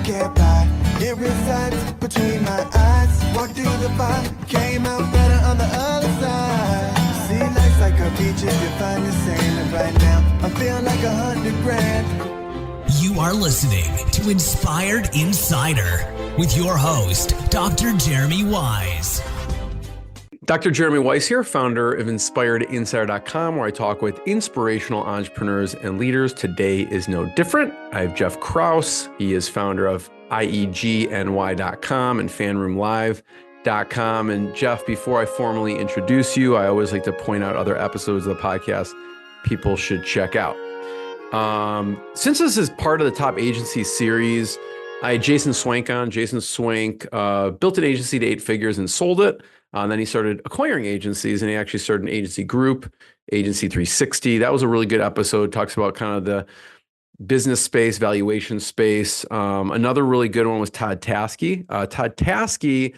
can't buy. It resides between my eyes. Walked through the fire, came out better on the other side. See, life's like a beach if you find the sand. And right now, I feel like 100 grand. You are listening to Inspired Insider with your host, Dr. Jeremy Wise. Dr. Jeremy Weiss here, founder of InspiredInsider.com, where I talk with inspirational entrepreneurs and leaders. Today is no different. I have Jeff Krauss. He is founder of IEGNY.com and FanRoomLive.com. And Jeff, before I formally introduce you, I always like to point out other episodes of the podcast people should check out. Since this is part of the Top Agency series, I had Jason Swank on. Jason Swank built an agency to 8 figures and sold it. And then he started acquiring agencies, and he actually started an agency group, Agency 360. That was a really good episode. Talks about kind of the business space, valuation space. Another really good one was Todd Taskey. Todd Taskey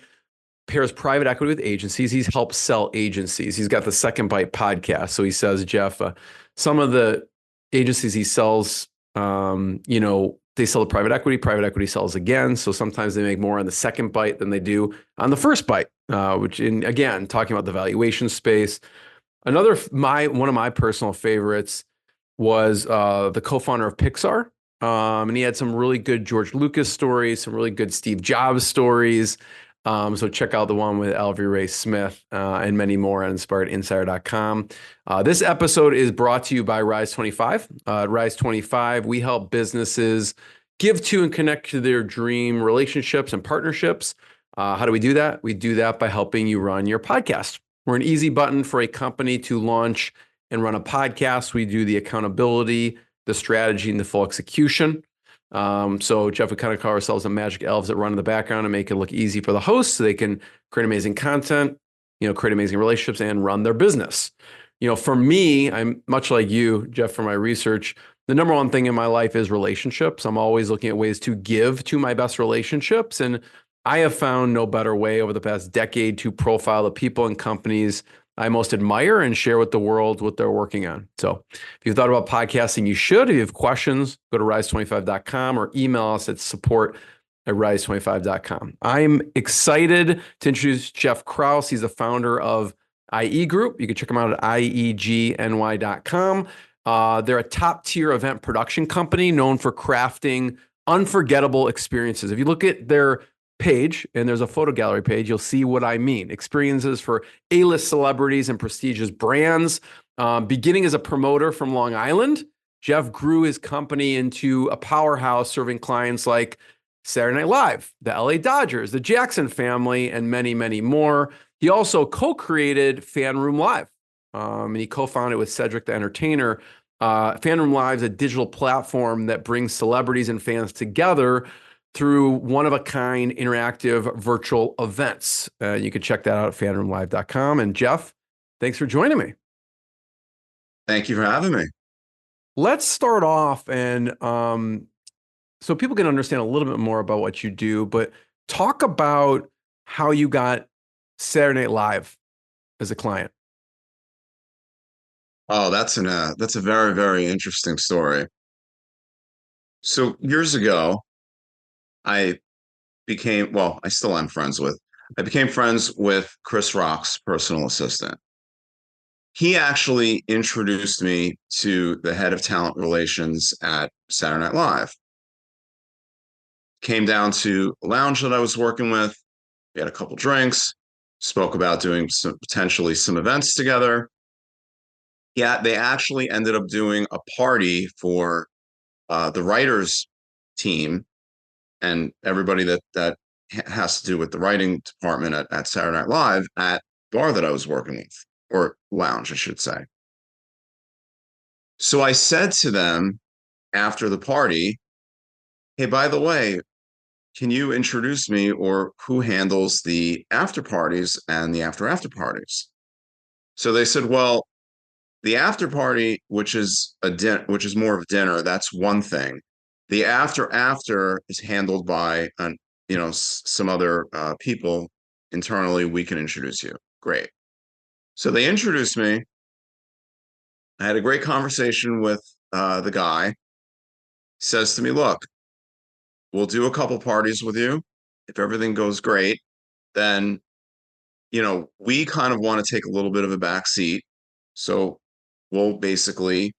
pairs private equity with agencies. He's helped sell agencies. He's got the Second Bite podcast. So he says, Jeff, some of the agencies he sells, they sell to private equity sells again. So sometimes they make more on the second bite than they do on the first bite, again, talking about the valuation space. One of my personal favorites was the co-founder of Pixar. And he had some really good George Lucas stories, some really good Steve Jobs stories. So check out the one with Alvy Ray Smith and many more at InspiredInsider.com. This episode is brought to you by Rise 25. Rise 25, we help businesses give to and connect to their dream relationships and partnerships. How do we do that? We do that by helping you run your podcast. We're an easy button for a company to launch and run a podcast. We do the accountability, the strategy, and the full execution. So Jeff, we kind of call ourselves the magic elves that run in the background and make it look easy for the hosts so they can create amazing content, create amazing relationships and run their business. For me, I'm much like you, Jeff, from my research, the number one thing in my life is relationships. I'm always looking at ways to give to my best relationships. And I have found no better way over the past decade to profile the people and companies I most admire and share with the world what they're working on. So if you've thought about podcasting, you should. If you have questions, go to rise25.com or email us at support@rise25.com. I'm excited to introduce Jeff Krauss. He's the founder of IE Group. You can check him out at IEGNY.com. They're a top-tier event production company known for crafting unforgettable experiences. If you look at their page, and there's a photo gallery page, you'll see what I mean. Experiences for A-list celebrities and prestigious brands. Beginning as a promoter from Long Island, Jeff grew his company into a powerhouse serving clients like Saturday Night Live, the LA Dodgers, the Jackson family, and many, many more. He also co-created FanRoom Live, and he co-founded with Cedric the Entertainer. FanRoom Live is a digital platform that brings celebrities and fans together through one-of-a-kind interactive virtual events. You can check that out at fanroomlive.com. And Jeff, thanks for joining me. Thank you for having me. Let's start off, and so people can understand a little bit more about what you do, but talk about how you got Saturday Night Live as a client. Oh, that's a very, very interesting story. So years ago, I became friends with Chris Rock's personal assistant. He actually introduced me to the head of talent relations at Saturday Night Live. Came down to a lounge that I was working with. We had a couple drinks, spoke about doing potentially some events together. Yeah, they actually ended up doing a party for the writers team and everybody that has to do with the writing department at Saturday Night Live at the bar that I was working with, or lounge, I should say. So I said to them after the party, hey, by the way, can you introduce me, or who handles the after parties and the after parties? So they said, well, the after party, which is more of a dinner, that's one thing. The after is handled by some other people internally. We can introduce you. Great. So they introduced me. I had a great conversation with the guy. He says to me, look, we'll do a couple parties with you. If everything goes great, then, we kind of want to take a little bit of a back seat. So we'll basically,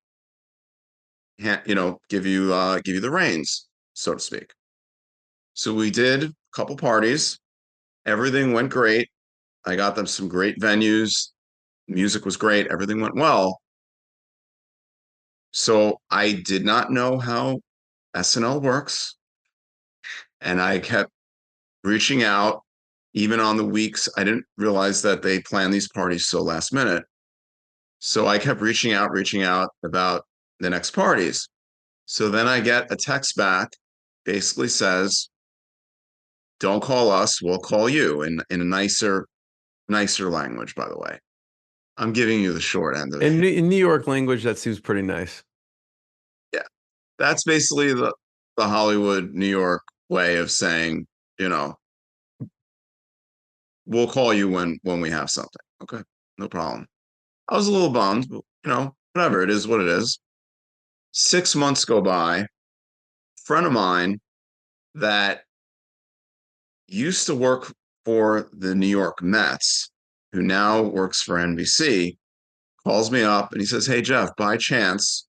give you the reins, so to speak. So we did a couple parties. Everything went great. I got them some great venues. Music was great. Everything went well. So I did not know how SNL works. And I kept reaching out, even on the weeks. I didn't realize that they plan these parties so last minute. So I kept reaching out about the next parties. So then I get a text back, basically says, don't call us, we'll call you, in a nicer language, by the way. I'm giving you the short end of it. In New York language, that seems pretty nice. Yeah. That's basically the Hollywood, New York way of saying, you know, we'll call you when we have something. Okay, no problem. I was a little bummed, but whatever, it is what it is. 6 months go by. Friend of mine that used to work for the New York Mets, who now works for NBC, calls me up and he says, "Hey Jeff, by chance,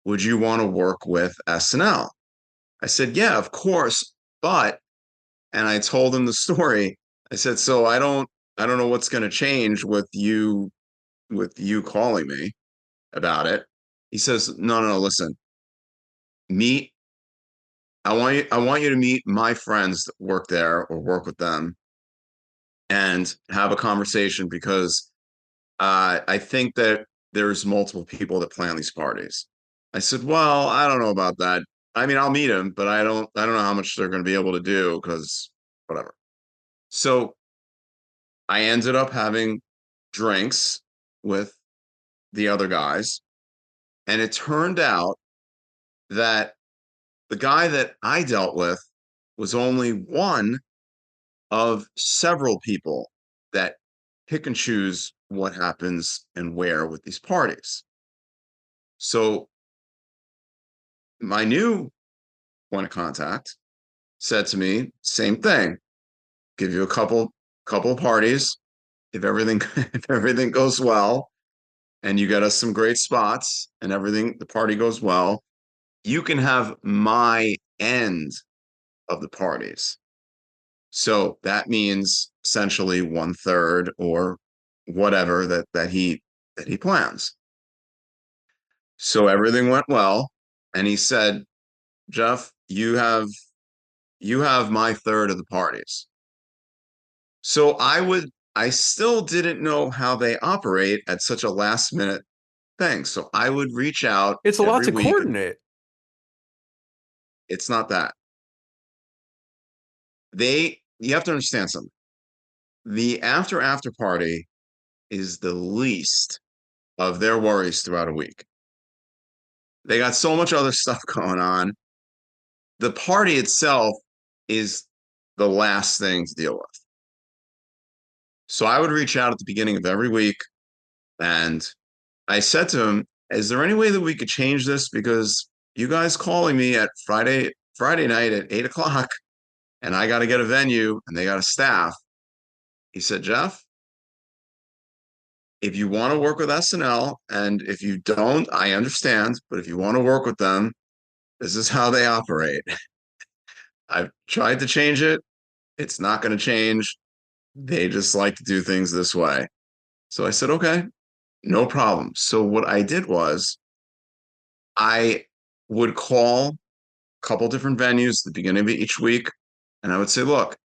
would you want to work with SNL?" I said, "Yeah, of course." And I told him the story. I said, "So I don't know what's going to change with you calling me about it." He says, "No, no, no, listen. Meet I want you to meet my friends that work there or work with them and have a conversation because I think that there's multiple people that plan these parties." I said, "Well, I don't know about that. I mean, I'll meet them, but I don't know how much they're going to be able to do because whatever." So I ended up having drinks with the other guys, and it turned out that the guy that I dealt with was only one of several people that pick and choose what happens and where with these parties. So my new point of contact said to me, same thing, give you a couple of parties. If everything if everything goes well and you get us some great spots and the party goes well, you can have my end of the parties. So that means essentially 1/3 or whatever that he plans. So everything went well, and he said, "Jeff, you have my third of the parties." So I still didn't know how they operate at such a last minute thing. So I would reach out It's a lot every to week. coordinate. It's not that. You have to understand something. The after party is the least of their worries throughout a week. They got so much other stuff going on. The party itself is the last thing to deal with. So I would reach out at the beginning of every week and I said to him, "Is there any way that we could change this? Because you guys calling me at Friday night at 8 o'clock and I got to get a venue and they got a staff." He said, "Jeff, if you want to work with SNL, and if you don't, I understand, but if you want to work with them, this is how they operate. I've tried to change it. It's not going to change. They just like to do things this way." So I said, "Okay, no problem." So what I did was I would call a couple different venues at the beginning of each week, and I would say, "Look,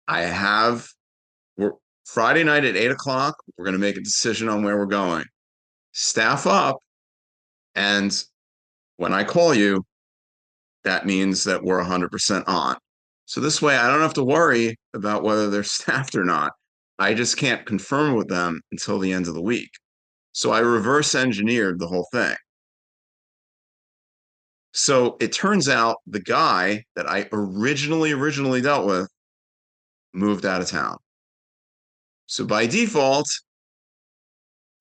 we're Friday night at 8 o'clock. We're going to make a decision on where we're going. Staff up, and when I call you, that means that we're 100% on." So this way, I don't have to worry about whether they're staffed or not. I just can't confirm with them until the end of the week. So I reverse engineered the whole thing. So it turns out the guy that I originally dealt with moved out of town. So by default,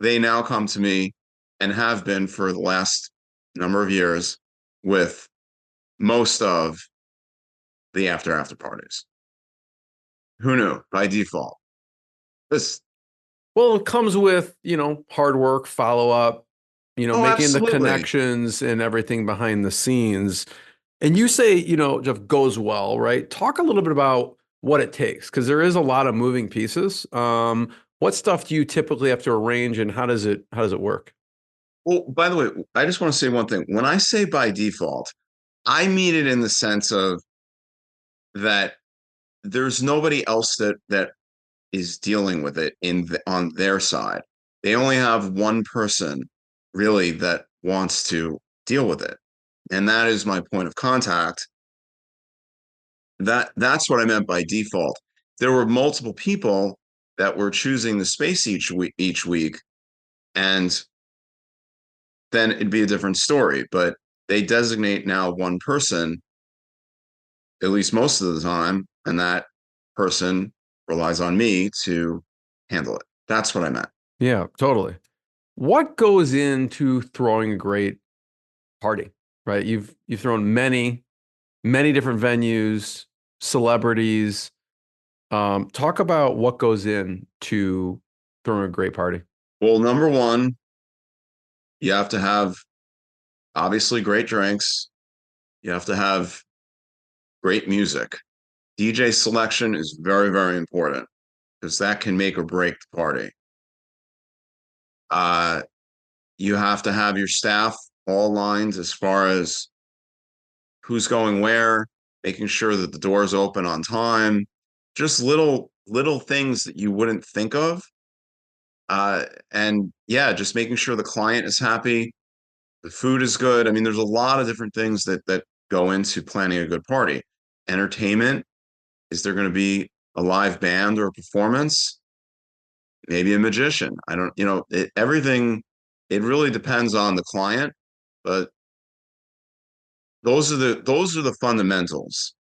they now come to me and have been for the last number of years with most of the after parties. Who knew? By default. This Well, it comes with, hard work, follow up, Oh, making the absolutely. connections and everything behind the scenes. And you say, Jeff, goes well, right? Talk a little bit about what it takes, because there is a lot of moving pieces. What stuff do you typically have to arrange, and how does it work? Well, by the way, I just want to say one thing. When I say by default, I mean it in the sense of that there's nobody else that is dealing with it on their side. They only have one person really that wants to deal with it. And that is my point of contact. That's what I meant by default. There were multiple people that were choosing the space each week, and then it'd be a different story. But they designate now one person, at least most of the time, and that person relies on me to handle it. That's what I meant. Yeah, totally. What goes into throwing a great party, right? You've thrown many different venues, celebrities. Talk about what goes into throwing a great party. Well, number one, you have to have obviously great drinks. You have to have great music. DJ selection is very, very important because that can make or break the party. Uh, you have to have your staff all aligned as far as who's going where, making sure that the doors open on time, just little things that you wouldn't think of. And yeah, just making sure the client is happy, the food is good. I mean, there's a lot of different things that go into planning a good party. Entertainment, is there going to be a live band or a performance? Maybe a magician. I don't, everything, it really depends on the client, but those are the fundamentals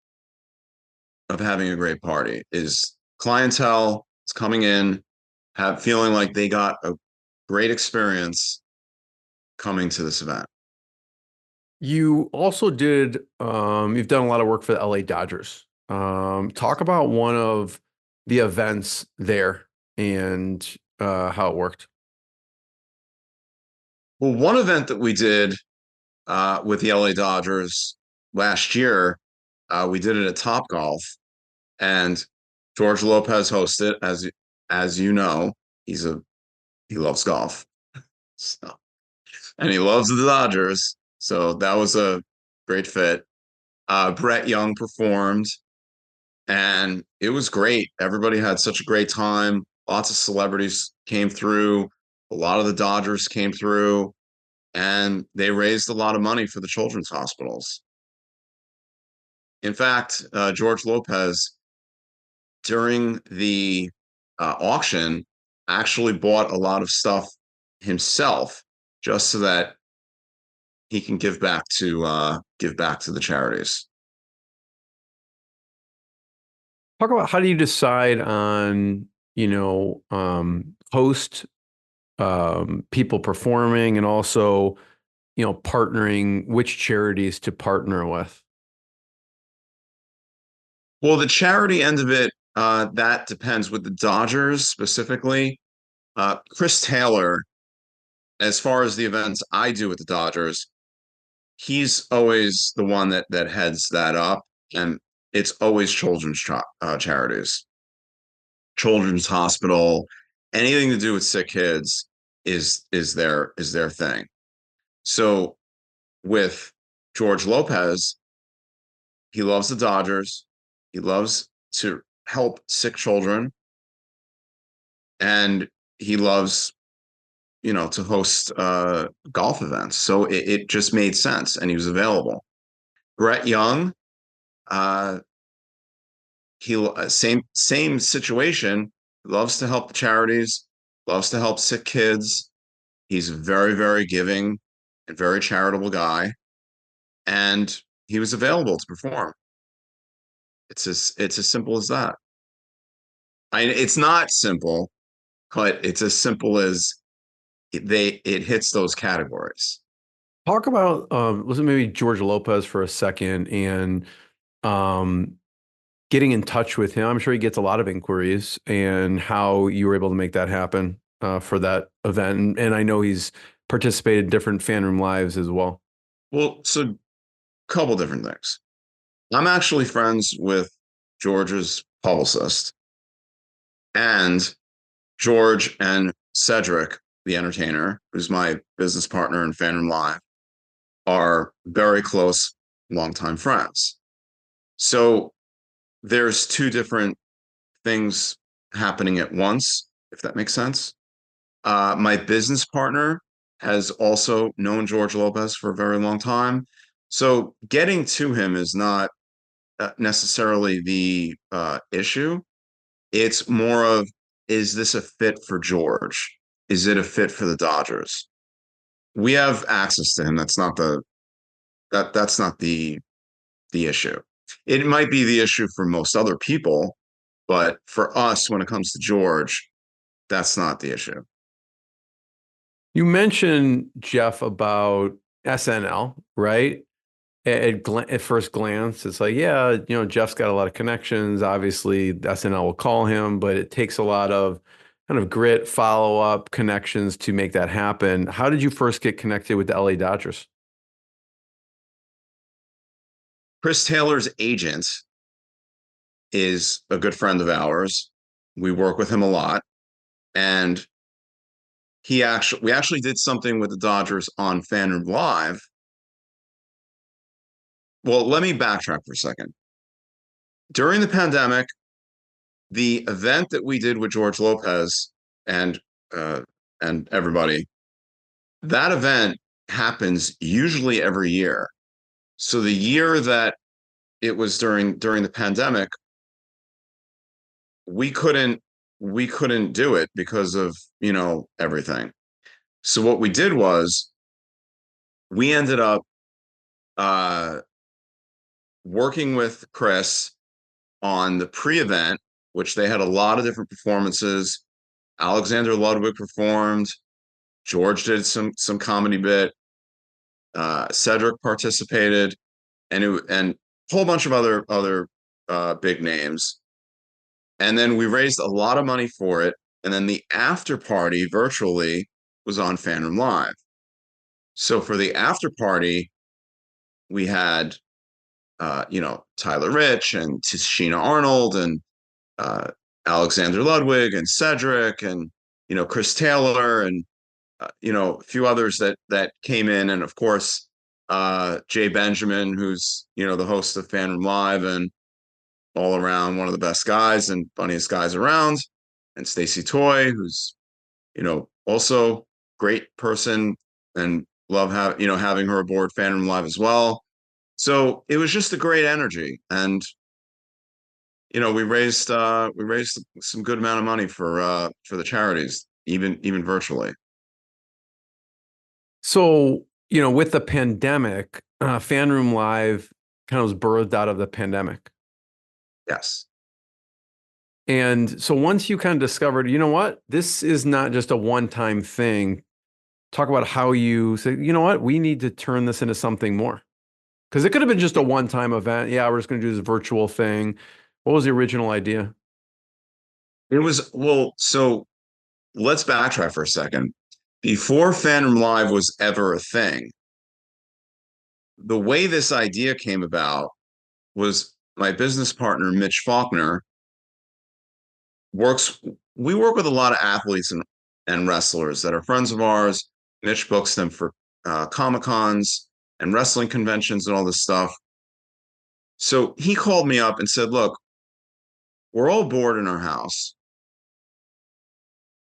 of having a great party is clientele is coming in, feeling like they got a great experience coming to this event. You also you've done a lot of work for the LA Dodgers. Talk about one of the events there and how it worked. Well, one event that we did with the LA Dodgers last year, we did it at Top Golf, and George Lopez hosted. As you know, he loves golf, so, and he loves the Dodgers, so that was a great fit. Brett Young performed, and it was great. Everybody had such a great time. Lots of celebrities came through. A lot of the Dodgers came through, and they raised a lot of money for the children's hospitals. In fact, George Lopez, during the auction, actually bought a lot of stuff himself just so that he can give back to the charities. Talk about how do you decide on, host, people performing, and also, partnering, which charities to partner with. Well, the charity end of it, that depends with the Dodgers specifically. Chris Taylor, as far as the events I do with the Dodgers, he's always the one that heads that up, and it's always charities, children's hospital, anything to do with sick kids is their thing. So with George Lopez, he loves the Dodgers. He loves to help sick children, and he loves, to host golf events. So it just made sense, and he was available. Brett Young, uh, same situation. Loves to help the charities. Loves to help sick kids. He's a very, very giving and very charitable guy, and he was available to perform. It's as simple as that. It's not simple, but it's as simple as it hits those categories. Talk about listen, maybe George Lopez for a second, and getting in touch with him. I'm sure he gets a lot of inquiries, and how you were able to make that happen for that event. And I know he's participated in different FanRoom lives as well. Well, so a couple different things. I'm actually friends with George's publicist, and George and Cedric the Entertainer, who's my business partner in FanRoom Live, are very close, longtime friends. So there's two different things happening at once, if that makes sense. My business partner has also known George Lopez for a very long time. So getting to him is not necessarily the issue. It's more of, is this a fit for George? Is it a fit for the Dodgers? We have access to him. That's not the issue. It might be the issue for most other people, but for us, when it comes to George, that's not the issue. You mentioned, Jeff, about SNL, right? At first glance, it's like, yeah, Jeff's got a lot of connections. Obviously, SNL will call him, but it takes a lot of kind of grit, follow-up connections to make that happen. How did you first get connected with the LA Dodgers? Chris Taylor's agent is a good friend of ours. We work with him a lot, and we actually did something with the Dodgers on FanRoom Live. Well, let me backtrack for a second. During the pandemic, the event that we did with George Lopez and uh, and everybody, that event happens usually every year. So the year that it was during the pandemic, we couldn't do it because of everything. So what we did was we ended up uh, working with Chris on the pre-event, which they had a lot of different performances. Alexander Ludwig performed. George did some comedy bit. Cedric participated, and a whole bunch of other big names. And then we raised a lot of money for it. And then the after party virtually was on FanRoom Live. So for the after party, we had Tyler Rich and Tashina Arnold and Alexander Ludwig and Cedric and Chris Taylor and a few others that came in, and of course Jay Benjamin, who's the host of FanRoom Live and all around one of the best guys and funniest guys around, and Stacey Toy, who's also great person, and love having her aboard FanRoom Live as well. So it was just a great energy, and we raised some good amount of money for the charities, even virtually. So, with the pandemic, FanRoom Live kind of was birthed out of the pandemic. Yes. And so once you kind of discovered, this is not just a one-time thing. Talk about how you say, we need to turn this into something more. Because it could have been just a one-time event. Yeah, we're just going to do this virtual thing. What was the original idea? It was, well, so let's backtrack for a second. Before FanRoom Live was ever a thing, the way this idea came about was my business partner, Mitch Faulkner, we work with a lot of athletes and wrestlers that are friends of ours. Mitch books them for Comic-Cons and wrestling conventions and all this stuff. So he called me up and said, look, we're all bored in our house.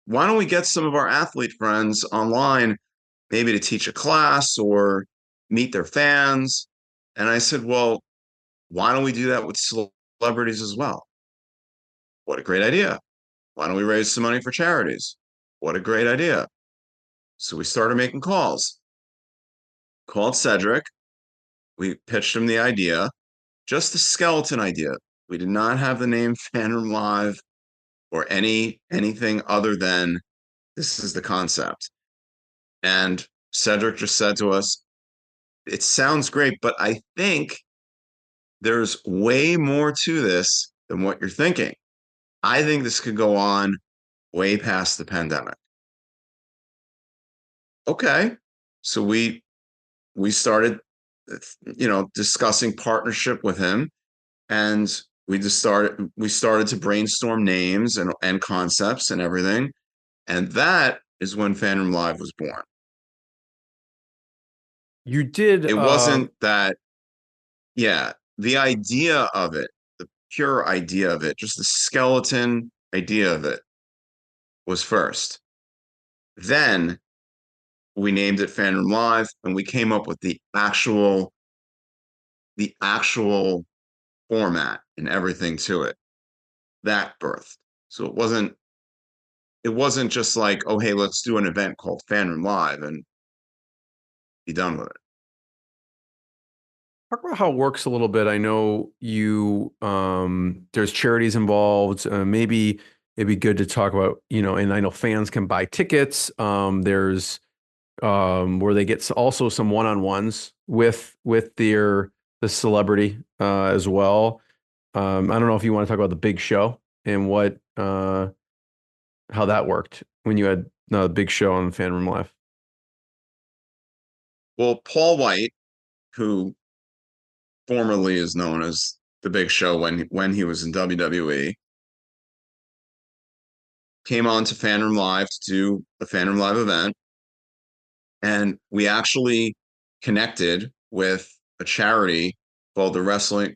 Why don't we get some of our athlete friends online, maybe to teach a class or meet their fans? And I said, well, why don't we do that with celebrities as well? What a great idea. Why don't we raise some money for charities? What a great idea. So we started making calls. Called Cedric. We pitched him the idea, just a skeleton idea. We did not have the name FanRoom Live or anything other than this is the concept. And Cedric just said to us, it sounds great, but I think there's way more to this than what you're thinking. I think this could go on way past the pandemic. Okay. So we started, discussing partnership with him, and we started to brainstorm names and concepts and everything. And that is when FanRoom Live was born. You did. It wasn't that, yeah, the idea of it, the pure idea of it, just the skeleton idea of it was first. Then we named it FanRoom Live, and we came up with the actual format and everything to it. That birthed. So it wasn't just like, oh hey, let's do an event called FanRoom Live and be done with it. Talk about how it works a little bit. I know there's charities involved. Maybe it'd be good to talk about, and I know fans can buy tickets. There's where they get also some one-on-ones with the celebrity as well. I don't know if you want to talk about the big show and how that worked when you had the big show on FanRoom Live. Well, Paul White, who formerly is known as the Big Show when he was in WWE, came on to FanRoom Live to do a FanRoom Live event, and we actually connected with a charity called the Wrestling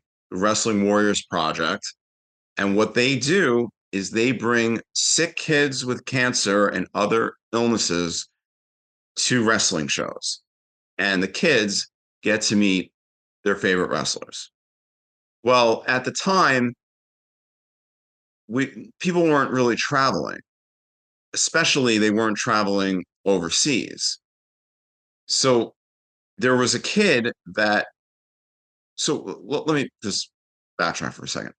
Warriors Project. And what they do is they bring sick kids with cancer and other illnesses to wrestling shows, and the kids get to meet their favorite wrestlers. Well, at the time, people weren't really traveling, especially they weren't traveling overseas. So there was a kid that. So let me just backtrack for a second.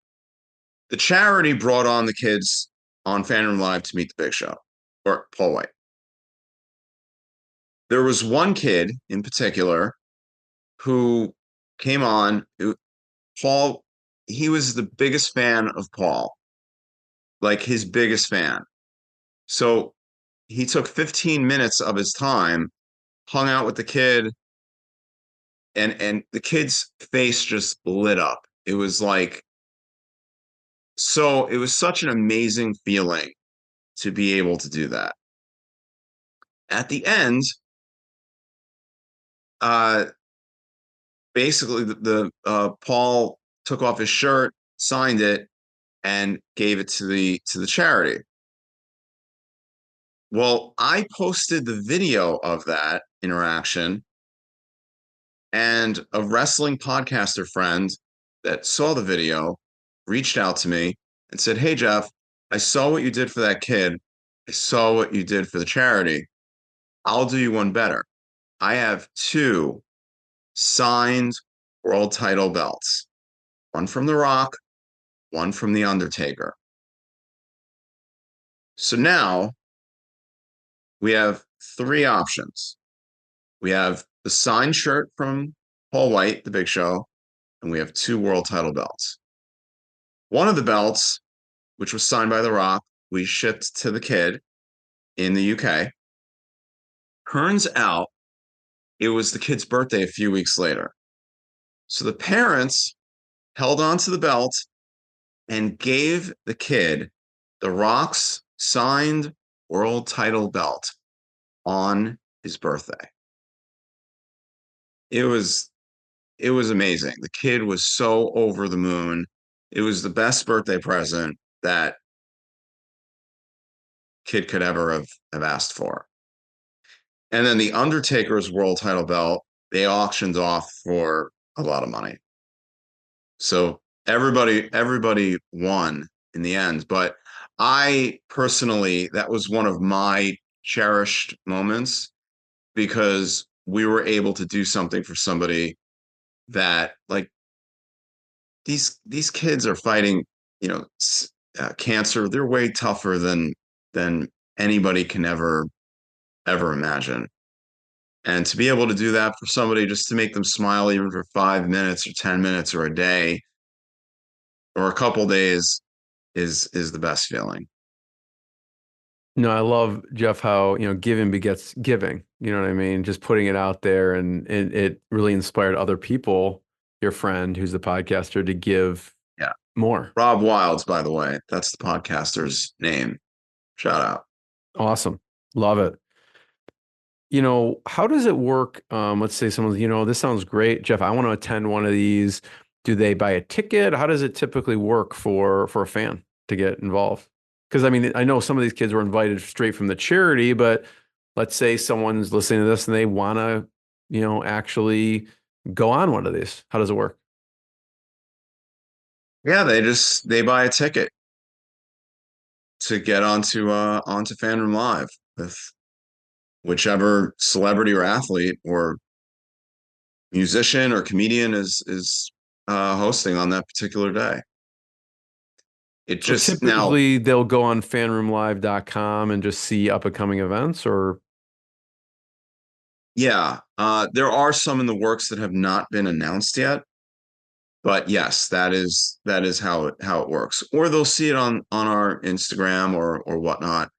The charity brought on the kids on FanRoom Live to meet the Big Show, or Paul White. There was one kid in particular who came on. Paul, he was the biggest fan of Paul, like his biggest fan. So he took 15 minutes of his time, hung out with the kid, and the kid's face just lit up. It was like, so it was such an amazing feeling to be able to do that. At the end, uh, basically the Paul took off his shirt, signed it, and gave it to the charity. Well, I posted the video of that interaction, and a wrestling podcaster friend that saw the video reached out to me and said, "Hey, Jeff, I saw what you did for that kid. I saw what you did for the charity. I'll do you one better. I have two signed world title belts, one from The Rock, one from The Undertaker. So now we have three options. We have the signed shirt from Paul White, the Big Show, and we have two world title belts. One of the belts, which was signed by The Rock, we shipped to the kid in the UK. Turns out it was the kid's birthday a few weeks later. So the parents held on to the belt and gave the kid The Rock's signed world title belt on his birthday. It was amazing. The kid was so over the moon. It was the best birthday present that kid could ever have asked for. And then the Undertaker's world title belt, they auctioned off for a lot of money. So everybody won in the end. But I personally, that was one of my cherished moments, because we were able to do something for somebody that, like, these kids are fighting, cancer. They're way tougher than anybody can ever imagine. And to be able to do that for somebody, just to make them smile, even for 5 minutes or 10 minutes or a day, or a couple days is the best feeling. No, I love, Jeff, how, giving begets giving. You know what I mean? Just putting it out there, and it really inspired other people, your friend who's the podcaster, to give Yeah. more. Rob Wilds, by the way, that's the podcaster's name. Shout out. Awesome. Love it. How does it work? Let's say someone's, this sounds great, Jeff. I want to attend one of these. Do they buy a ticket? How does it typically work for a fan to get involved? Because I mean, I know some of these kids were invited straight from the charity, but let's say someone's listening to this and they want to, actually go on one of these. How does it work? Yeah, they buy a ticket to get onto FanRoom Live with whichever celebrity or athlete or musician or comedian is hosting on that particular day. It So just now, typically they'll go on fanroomlive.com and just see up and coming events, or yeah, there are some in the works that have not been announced yet, but yes, that is how it works. Or they'll see it on our Instagram or whatnot.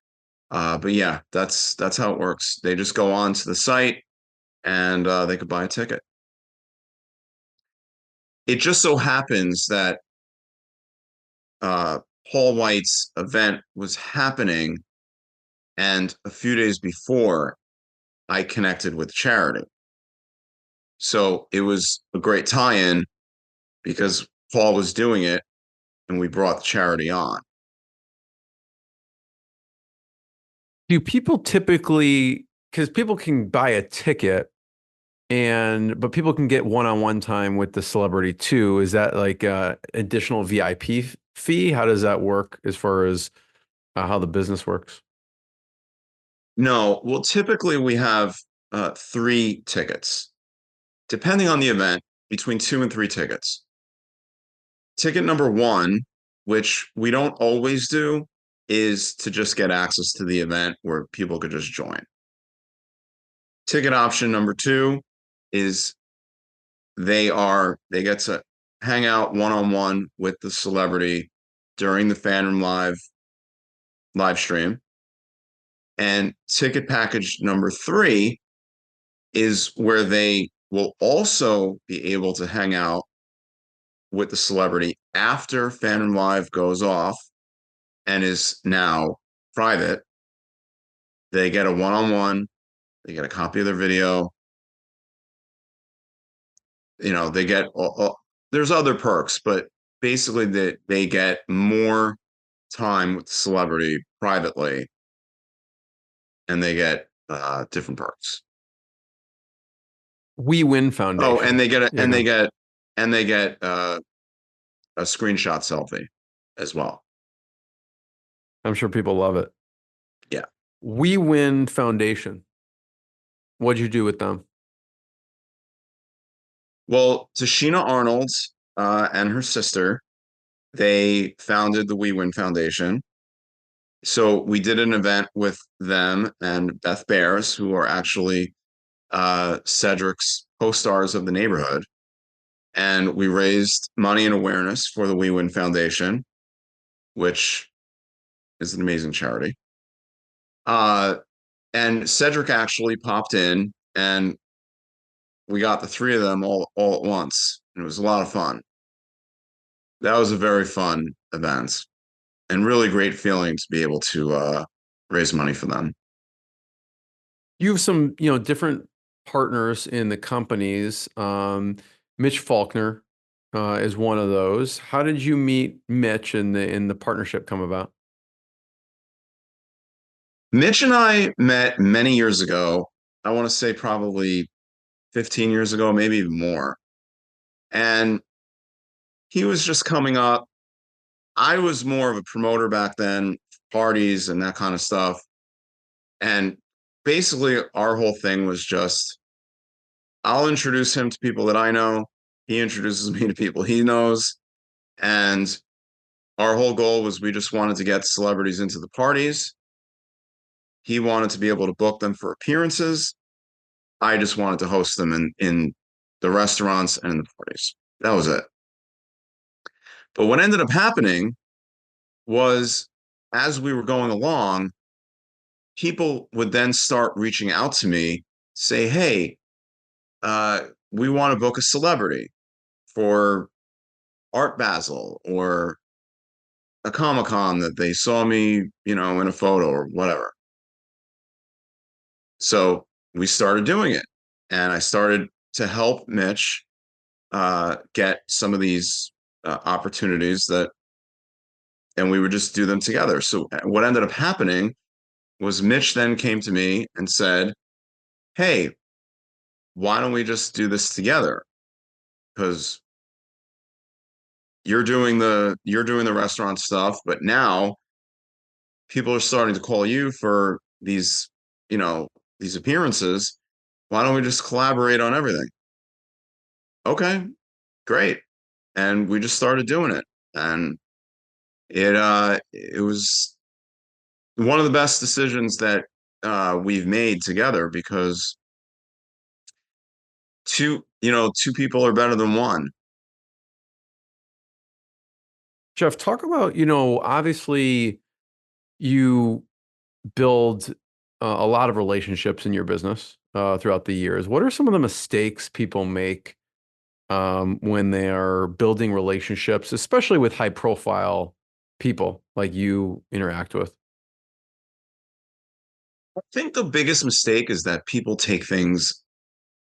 But yeah, that's how it works. They just go on to the site and they could buy a ticket. It just so happens that uh, Paul White's event was happening, and a few days before, I connected with charity. So it was a great tie-in because Paul was doing it, and we brought the charity on. do people typically, because people can buy a ticket but people can get one-on-one time with the celebrity too. Is that like additional VIP fee? How does that work as far as how the business works? No, well, typically we have three tickets, depending on the event, between two and three tickets. Ticket number one, which we don't always do, is to just get access to the event where people could just join. Ticket option number two is they get to hang out one-on-one with the celebrity during the FanRoom live stream. And ticket package number three is where they will also be able to hang out with the celebrity after FanRoom Live goes off and is now private. They get a one-on-one, they get a copy of their video. They get there's other perks, but basically they get more time with the celebrity privately, and they get different perks. We Win Oh, Foundation. and they get a, Yeah, and they get and they get a screenshot selfie as well. I'm sure people love it. Yeah. We Win Foundation. What'd you do with them? Well, Tashina Arnold and her sister, they founded the We Win Foundation. So we did an event with them and Beth Bears, who are actually Cedric's co-stars of the neighborhood. And we raised money and awareness for the We Win Foundation, which is an amazing charity. Uh, and Cedric actually popped in, and we got the three of them all at once. And it was a lot of fun. That was a very fun event and really great feeling to be able to raise money for them. You have some, different partners in the companies. Mitch Faulkner is one of those. How did you meet Mitch and the partnership come about? Mitch and I met many years ago. I want to say probably 15 years ago, maybe even more. And he was just coming up. I was more of a promoter back then, parties and that kind of stuff. And basically, our whole thing was just I'll introduce him to people that I know. He introduces me to people he knows. And our whole goal was we just wanted to get celebrities into the parties. He wanted to be able to book them for appearances. I just wanted to host them in the restaurants and in the parties. That was it. But what ended up happening was, as we were going along, people would then start reaching out to me, say, hey, we want to book a celebrity for Art Basel or a Comic-Con that they saw me, in a photo or whatever. So we started doing it. And I started to help Mitch get some of these opportunities and we would just do them together. So what ended up happening was Mitch then came to me and said, hey, why don't we just do this together? Because you're doing the restaurant stuff, but now people are starting to call you for these appearances. Why don't we just collaborate on everything? Okay, great. And we just started doing it. And it was one of the best decisions that we've made together, because two people are better than one. Jeff, talk about, obviously you build a lot of relationships in your business throughout the years. What are some of the mistakes people make when they are building relationships, especially with high profile people like you interact with? I think the biggest mistake is that people take things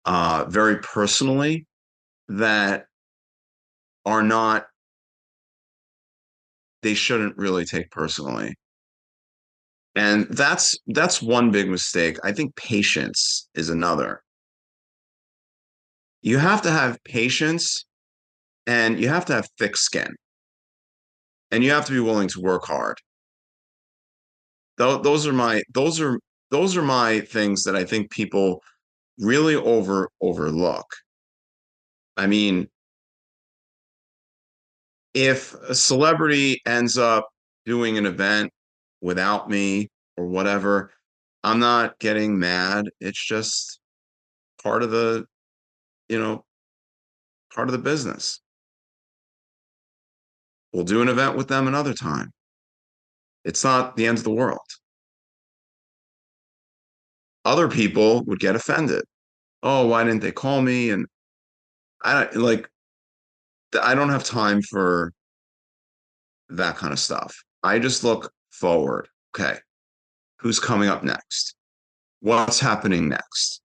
very personally, that are not, they shouldn't really take personally. And that's one big mistake. I think patience is another. You have to have patience, and you have to have thick skin, and you have to be willing to work hard. Those are my things that I think people really overlook. I mean, if a celebrity ends up doing an event without me or whatever, I'm not getting mad. It's just part of the, you know, part of the business. We'll do an event with them another time. It's not the end of the world. Other people would get offended. Oh, why didn't they call me? And I don't have time for that kind of stuff. I just look forward. Okay, who's coming up next? What's happening next?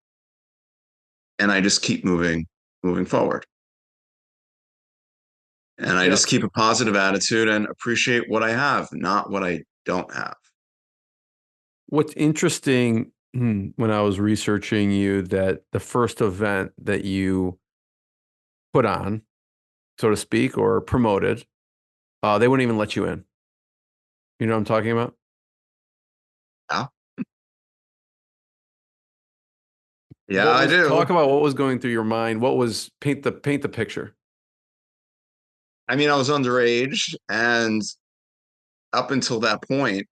And I just keep moving forward. And I Yeah. just keep a positive attitude and appreciate what I have, not what I don't have. What's interesting when I was researching you, that the first event that you put on, so to speak, or promoted, they wouldn't even let you in. You know what I'm talking about? Yeah, yeah, I do. Talk about what was going through your mind. What was paint the picture. I mean, I was underage, and up until that point,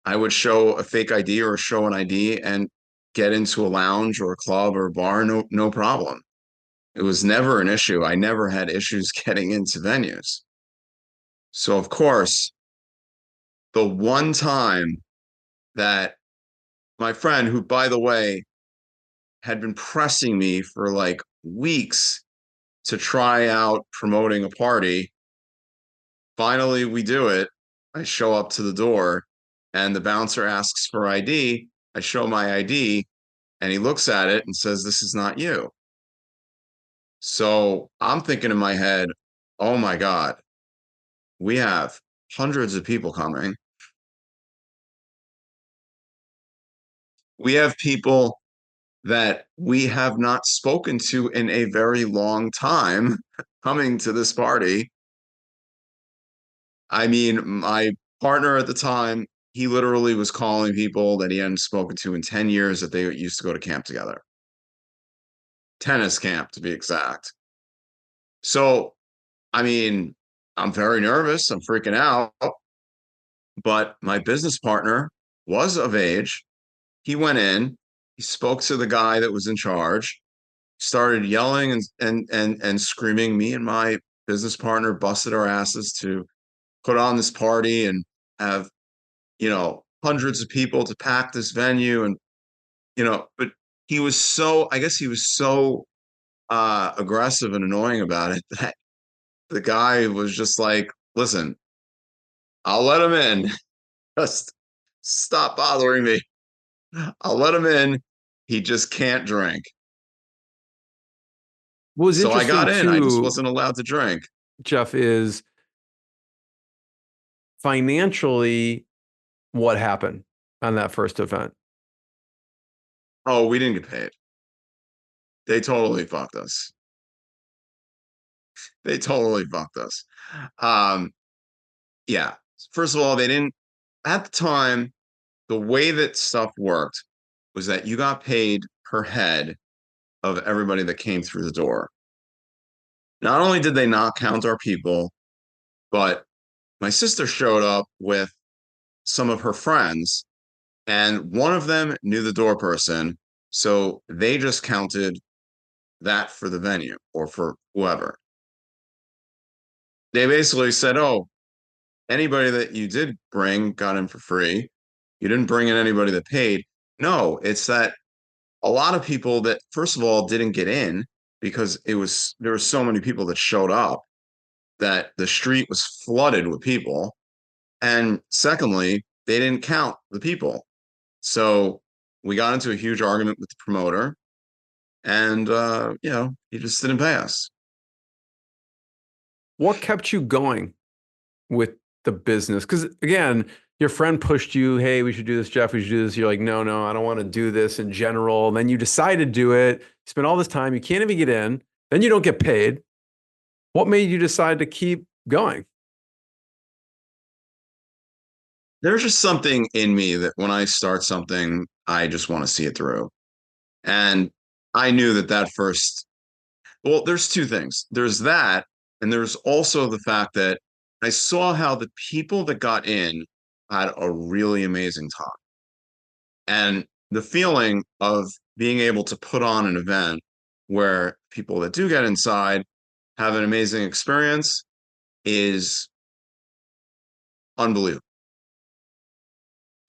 I would show a fake ID or show an ID and get into a lounge or a club or a bar, no problem. It was never an issue. I never had issues getting into venues. So, of course, the one time that my friend, who, by the way, had been pressing me for like weeks to try out promoting a party, finally we do it. I show up to the door, and the bouncer asks for ID. I show my ID, and he looks at it and says, "This is not you." So I'm thinking in my head, oh my God, we have hundreds of people coming. We have people that we have not spoken to in a very long time coming to this party. I mean, my partner at the time, he literally was calling people that he hadn't spoken to in 10 years that they used to go to camp together. Tennis camp, to be exact. So, I mean, I'm very nervous. I'm freaking out. But my business partner was of age. He went in, he spoke to the guy that was in charge, started yelling and screaming. Me and my business partner busted our asses to put on this party and have, hundreds of people to pack this venue. And, but I guess he was so aggressive and annoying about it that the guy was just like, listen, I'll let him in. Just stop bothering me. I'll let him in. He just can't drink. What was So I got interesting in. I just too, wasn't allowed to drink. Jeff, is financially what happened on that first event. Oh, we didn't get paid. They totally fucked us. They totally fucked us. Um, yeah. First of all, they didn't, at the time, the way that stuff worked was that you got paid per head of everybody that came through the door. Not only did they not count our people, but my sister showed up with some of her friends, and one of them knew the door person. So they just counted that for the venue or for whoever. They basically said, oh, anybody that you did bring got in for free. You didn't bring in anybody that paid. No, it's that a lot of people that, first of all, didn't get in because there were so many people that showed up that the street was flooded with people. And secondly, they didn't count the people. So we got into a huge argument with the promoter, and he just didn't pay us. What kept you going with the business? Because again, your friend pushed you, hey, we should do this, Jeff, we should do this. You're like, no, I don't want to do this in general. And then you decide to do it. You spend all this time, you can't even get in. Then you don't get paid. What made you decide to keep going? There's just something in me that when I start something, I just want to see it through. And I knew that well, there's two things. There's that, and there's also the fact that I saw how the people that got in had a really amazing time. And the feeling of being able to put on an event where people that do get inside have an amazing experience is unbelievable.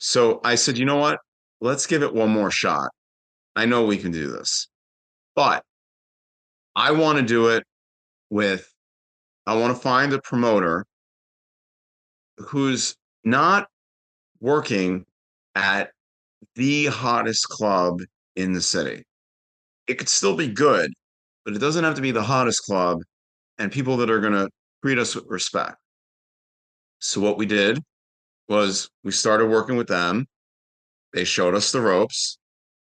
So I said, you know what? Let's give it one more shot. I know we can do this, but I want to do it I want to find a promoter who's not working at the hottest club in the city. It could still be good, but it doesn't have to be the hottest club and people that are going to treat us with respect. So what we did was we started working with them. They showed us the ropes.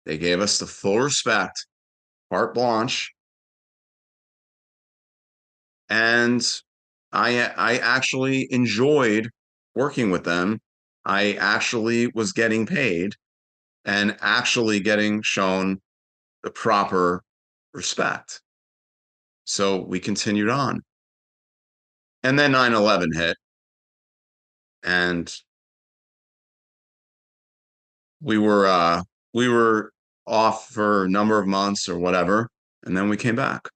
They gave us the full respect, carte blanche. And I actually enjoyed working with them. I actually was getting paid and actually getting shown the proper respect. So we continued on. And then 9/11 hit. And we were off for a number of months or whatever. And then we came back.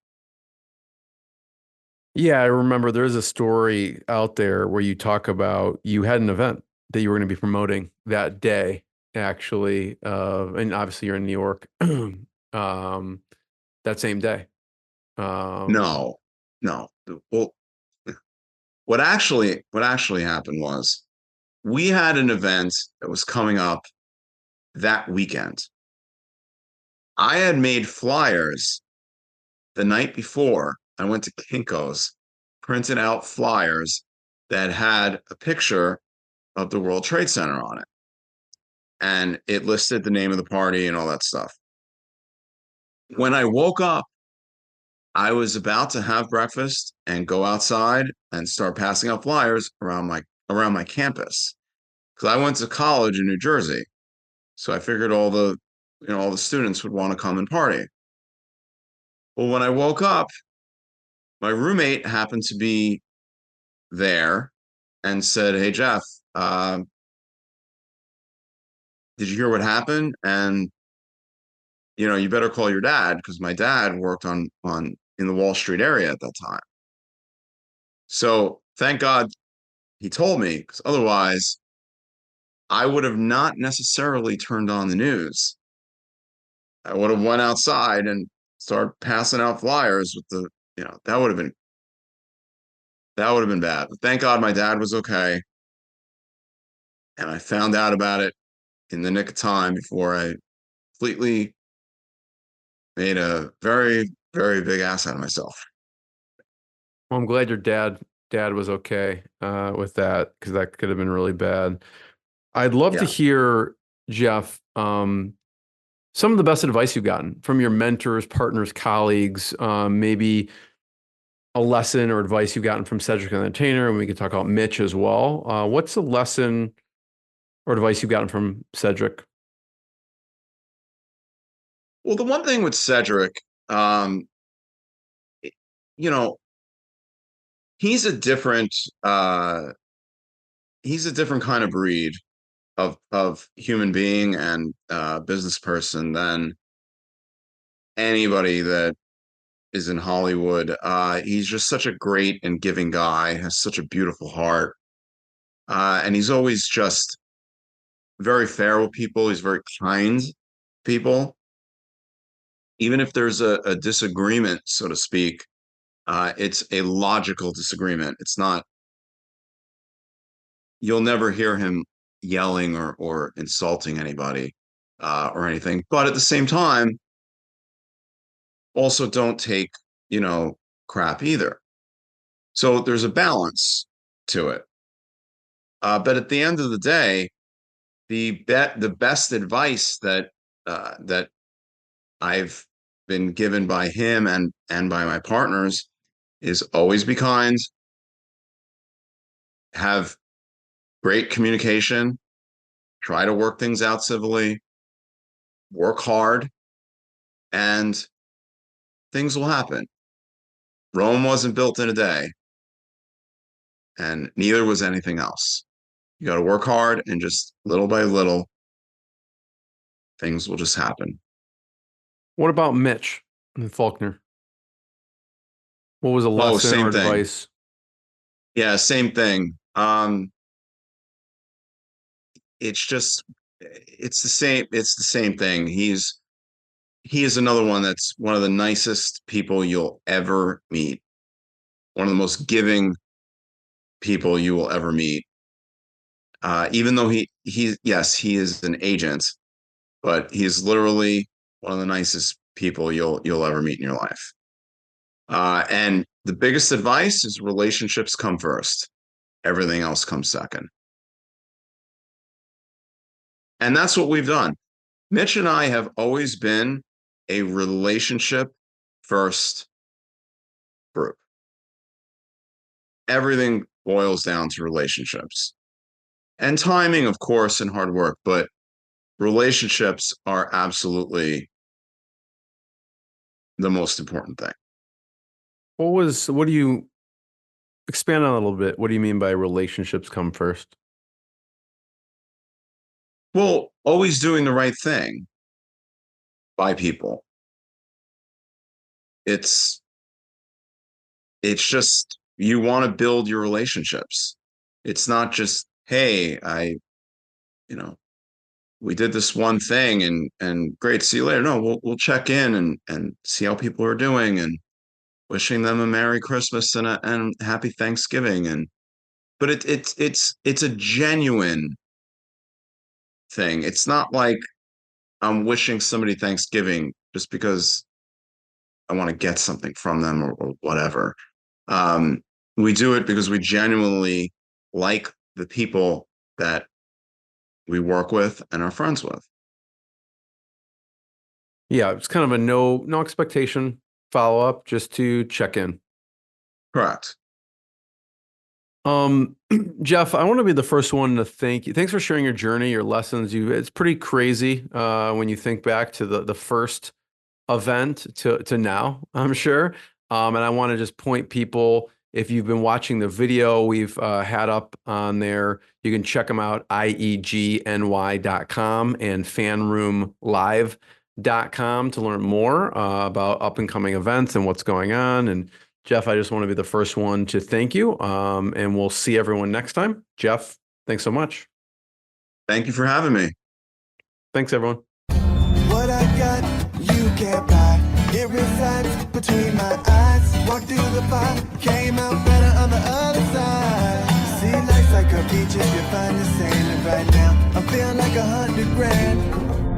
Yeah, I remember there's a story out there where you talk about you had an event that you were going to be promoting that day, actually. And obviously you're in New York that same day. No. Well, what actually happened was we had an event that was coming up that weekend. I had made flyers the night before. I went to Kinko's, printed out flyers that had a picture of the World Trade Center on it. And it listed the name of the party and all that stuff. When I woke up, I was about to have breakfast and go outside and start passing out flyers around my campus. Because I went to college in New Jersey. So I figured all the students would want to come and party. Well, when I woke up, my roommate happened to be there and said, "Hey Jeff, did you hear what happened? And you better call your dad because my dad worked on in the Wall Street area at that time." So thank God he told me, because otherwise I would have not necessarily turned on the news. I would have went outside and started passing out flyers with the, that would have been bad. But thank God my dad was okay. And I found out about it in the nick of time before I completely made a very, very big ass out of myself. Well, I'm glad your dad was okay with that, because that could have been really bad. I'd love to Yeah. hear, Jeff, some of the best advice you've gotten from your mentors, partners, colleagues, maybe a lesson or advice you've gotten from Cedric the Entertainer, and we could talk about Mitch as well. What's a lesson or advice you've gotten from Cedric? Well, the one thing with Cedric, um, you know, he's a different uh he's a different kind of breed of human being and business person than anybody that is in Hollywood. He's just such a great and giving guy, has such a beautiful heart. And he's always just very fair with people. He's very kind to people. Even if there's a disagreement, so to speak, it's a logical disagreement. It's not, you'll never hear him yelling or insulting anybody or anything. But at the same time, also don't take, you know, crap either. So there's a balance to it. But at the end of the day, the best advice that I've been given by him and by my partners is always be kind, have great communication, try to work things out civilly, work hard, and things will happen. Rome wasn't built in a day, and neither was anything else. You got to work hard, and just little by little, things will just happen. What about Mitch and Faulkner? What was a Oh, lesson or same thing. advice? Yeah, same thing. It's just it's the same thing. He is another one that's one of the nicest people you'll ever meet. One of the most giving people you will ever meet. Even though yes, he is an agent, but he's literally one of the nicest people you'll ever meet in your life. And the biggest advice is relationships come first. Everything else comes second. And that's what we've done. Mitch and I have always been a relationship first group. Everything boils down to relationships and timing, of course, and hard work, but relationships are absolutely the most important thing. What do you expand on a little bit? What do you mean by relationships come first? Well, always doing the right thing by people. It's it's just you want to build your relationships. It's not just, hey, you know, we did this one thing and great, see you later. No, we'll check in and see how people are doing and wishing them a Merry Christmas and Happy Thanksgiving. And but it's a genuine thing. It's not like I'm wishing somebody Thanksgiving just because I want to get something from them or whatever. Um, we do it because we genuinely like the people that we work with and are friends with. Yeah, it's kind of a no expectation follow up, just to check in. Correct. Jeff, I want to be the first one to thank you. Thanks for sharing your journey, your lessons. It's pretty crazy when you think back to the first event to now, I'm sure. And I want to just point people, if you've been watching the video we've had up on there, you can check them out, iegny.com and fanroomlive.com to learn more about up and coming events and what's going on. And Jeff, I just want to be the first one to thank you. And we'll see everyone next time. Jeff, thanks so much. Thank you for having me. Thanks, everyone. What I got, you can't buy. It resides between my eyes. Walked through the fire, came out better on the other side. See, life's like a beach if you find the sand. And right now, I'm feeling like 100 grand.